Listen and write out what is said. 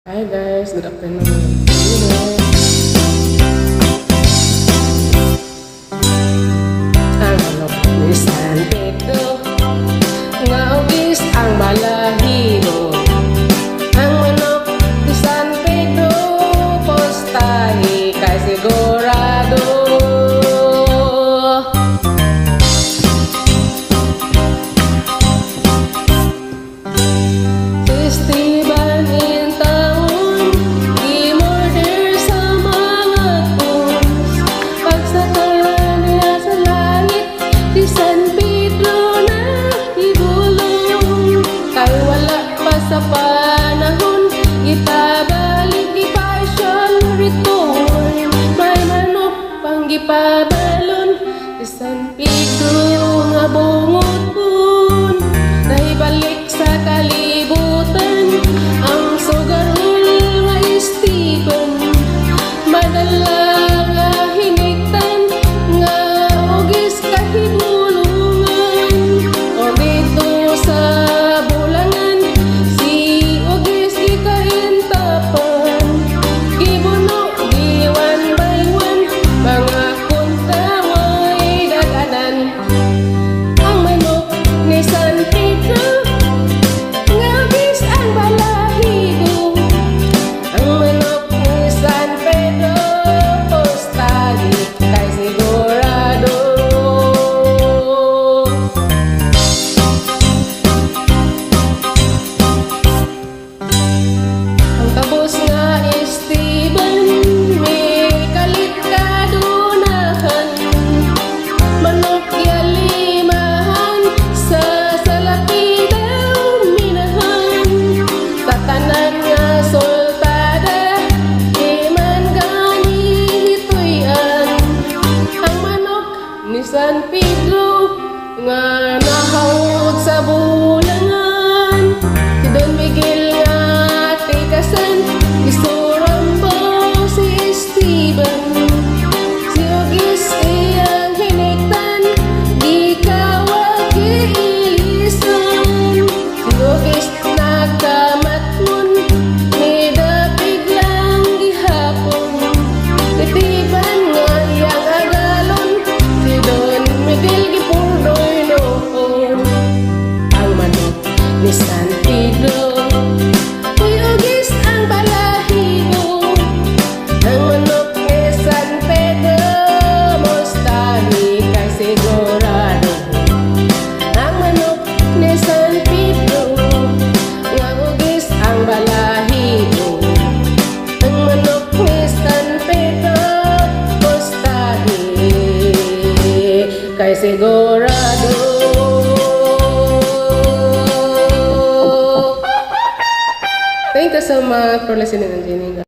Hi guys, good afternoon. Ang manok ni San Pedro, ngaugis ang balahibo. Ang manok ni San Pedro, postahe kay sigurado. San Pedro na ibulong, kay wala pa sa panahon, itabalik ipasyon return. May manok pang gipabalon, si San Pedro nga bungot-bun, naibalik sa kalibutan, ang sugarol nga Esteban, madala nga hinigtan, nga ugis kahibulong. San Pedro nga nahawod sa bulangan, si Don Miguel nga tikasan, isurambo si Esteban, si Ugis iyang hinigtan, di kawag iilisan, si Ugis nagkamatmon, may dapig lang gihapon, titiban nga iyang agalon, si Don Miguel gipurdoy noon. Ang manok ni San Pedro, uy ugis ang balahibo. Ang manok ni San Pedro, mustahi kay sigurado. Ang manok ni San Pedro, nga ugis ang balahibo. Ang manok ni San Pedro, mustahi kay sigurado. Thank you so much for listening, Jenny.